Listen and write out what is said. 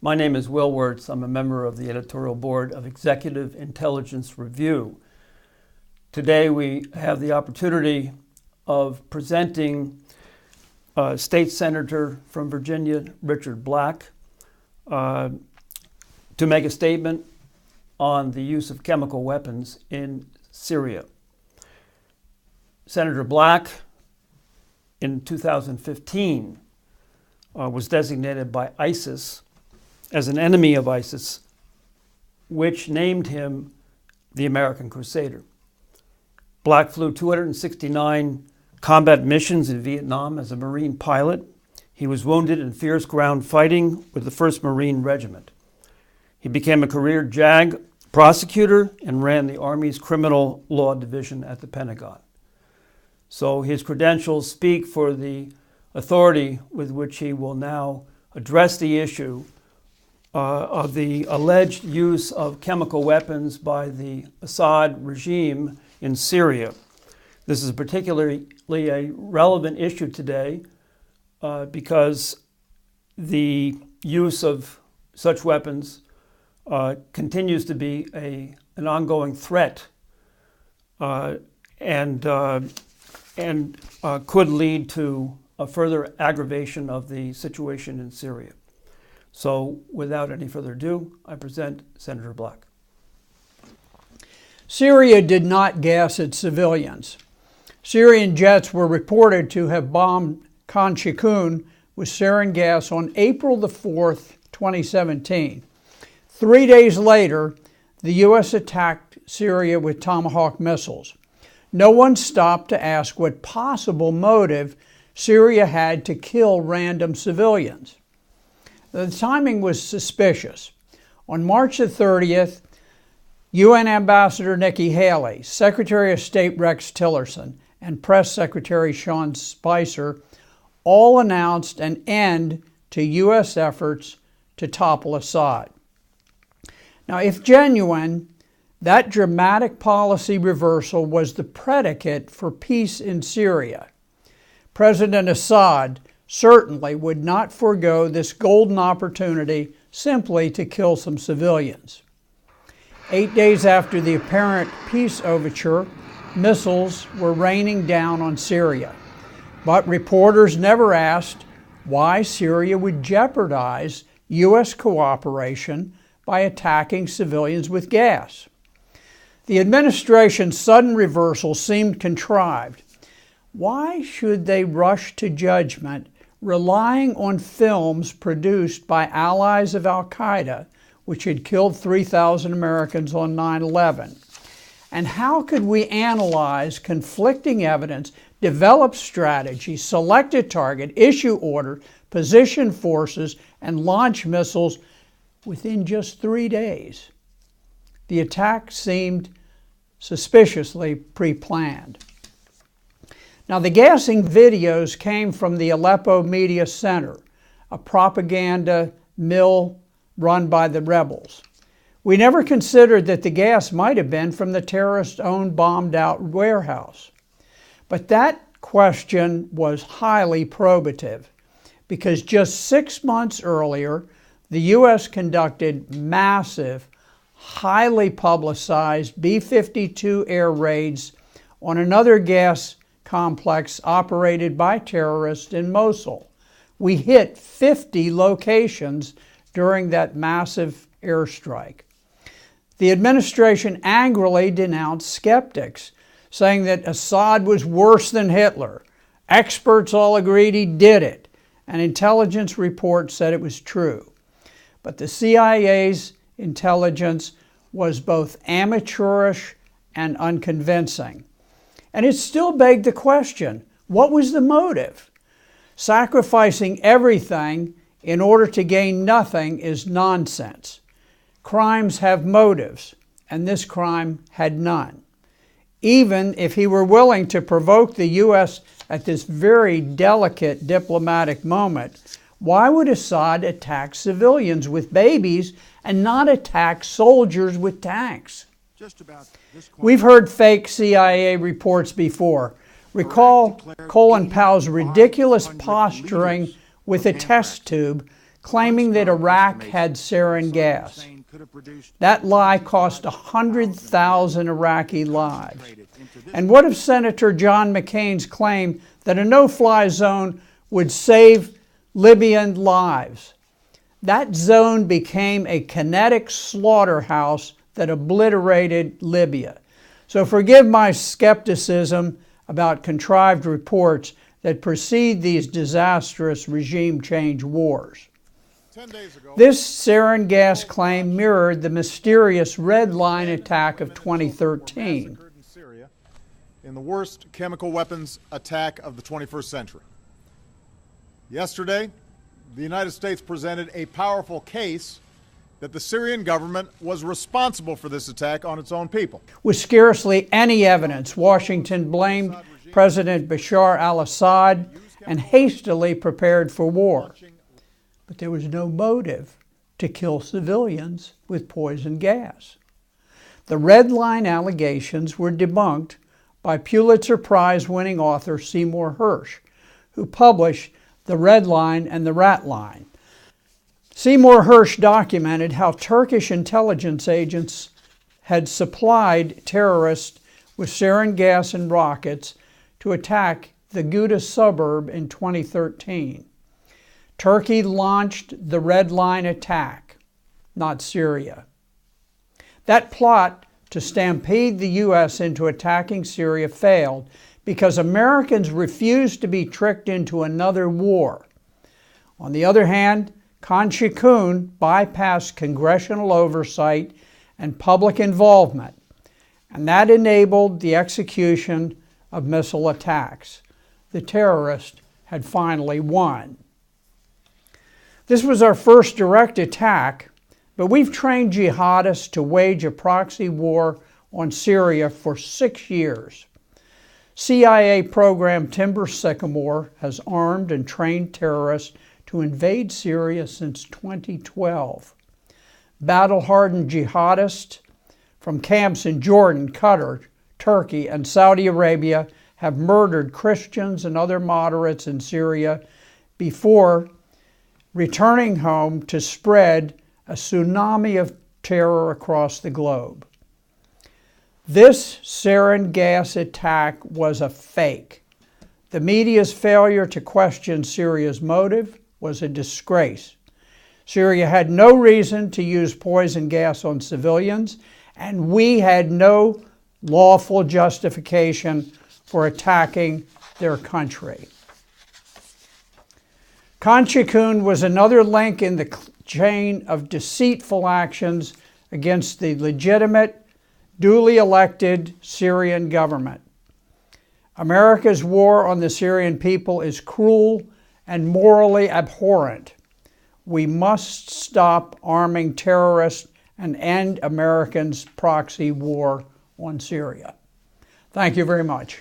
My name is Will Wirtz. I'm a member of the editorial board of Executive Intelligence Review. Today we have the opportunity of presenting State Senator from Virginia, Richard Black, to make a statement on the use of chemical weapons in Syria. Senator Black, in 2015, was designated by ISIS as an enemy of ISIS, which named him the American Crusader. Black flew 269 combat missions in Vietnam as a Marine pilot. He was wounded in fierce ground fighting with the 1st Marine Regiment. He became a career JAG prosecutor and ran the Army's Criminal Law Division at the Pentagon. So his credentials speak for the authority with which he will now address the issue of the alleged use of chemical weapons by the Assad regime in Syria. This is particularly a relevant issue today because the use of such weapons continues to be an ongoing threat and could lead to a further aggravation of the situation in Syria. So without any further ado, I present Senator Black. Syria did not gas its civilians. Syrian jets were reported to have bombed Khan Sheikhoun with sarin gas on April the 4th, 2017. 3 days later, the U.S. attacked Syria with Tomahawk missiles. No one stopped to ask what possible motive Syria had to kill random civilians. The timing was suspicious. On March the 30th, UN Ambassador Nikki Haley, Secretary of State Rex Tillerson, and Press Secretary Sean Spicer all announced an end to U.S. efforts to topple Assad. Now, if genuine, that dramatic policy reversal was the predicate for peace in Syria. President Assad certainly would not forego this golden opportunity simply to kill some civilians. 8 days after the apparent peace overture, missiles were raining down on Syria. But reporters never asked why Syria would jeopardize U.S. cooperation by attacking civilians with gas. The administration's sudden reversal seemed contrived. Why should they rush to judgment relying on films produced by allies of al-Qaeda, which had killed 3,000 Americans on 9/11? And how could we analyze conflicting evidence, develop strategy, select a target, issue orders, position forces, and launch missiles within just 3 days? The attack seemed suspiciously pre-planned. Now, the gassing videos came from the Aleppo Media Center, a propaganda mill run by the rebels. We never considered that the gas might have been from the terrorist-owned bombed-out warehouse. But that question was highly probative because just 6 months earlier, the U.S. conducted massive, highly publicized B-52 air raids on another gas complex operated by terrorists in Mosul. We hit 50 locations during that massive airstrike. The administration angrily denounced skeptics, saying that Assad was worse than Hitler. Experts all agreed he did it, and intelligence reports said it was true. But the CIA's intelligence was both amateurish and unconvincing. And it still begged the question, what was the motive? Sacrificing everything in order to gain nothing is nonsense. Crimes have motives, and this crime had none. Even if he were willing to provoke the U.S. at this very delicate diplomatic moment, why would Assad attack civilians with babies and not attack soldiers with tanks? We've heard fake CIA reports before. Recall Colin Powell's ridiculous posturing with a test tube, claiming that Iraq had sarin gas. That lie cost 100,000 Iraqi lives. And what of Senator John McCain's claim that a no-fly zone would save Libyan lives? That zone became a kinetic slaughterhouse that obliterated Libya. So forgive my skepticism about contrived reports that precede these disastrous regime change wars. 10 days ago, this sarin gas claim mirrored the mysterious Red Line attack of 2013. in Syria in the worst chemical weapons attack of the 21st century. Yesterday, the United States presented a powerful case that the Syrian government was responsible for this attack on its own people. With scarcely any evidence, Washington blamed President Bashar al-Assad and hastily prepared for war. But there was no motive to kill civilians with poison gas. The Red Line allegations were debunked by Pulitzer Prize-winning author Seymour Hersh, who published The Red Line and the Rat Line. Seymour Hersh documented how Turkish intelligence agents had supplied terrorists with sarin gas and rockets to attack the Ghouta suburb in 2013. Turkey launched the Red Line attack, not Syria. That plot to stampede the U.S. into attacking Syria failed because Americans refused to be tricked into another war. On the other hand, Khan Shaykhun bypassed congressional oversight and public involvement, and that enabled the execution of missile attacks. The terrorist had finally won. This was our first direct attack, but we've trained jihadists to wage a proxy war on Syria for 6 years. CIA program Timber Sycamore has armed and trained terrorists to invade Syria since 2012. Battle-hardened jihadists from camps in Jordan, Qatar, Turkey, and Saudi Arabia have murdered Christians and other moderates in Syria before returning home to spread a tsunami of terror across the globe. This sarin gas attack was a fake. The media's failure to question Syria's motive was a disgrace. Syria had no reason to use poison gas on civilians, and we had no lawful justification for attacking their country. Khan Shaykhun was another link in the chain of deceitful actions against the legitimate, duly elected Syrian government. America's war on the Syrian people is cruel and morally abhorrent. We must stop arming terrorists and end Americans' proxy war on Syria. Thank you very much.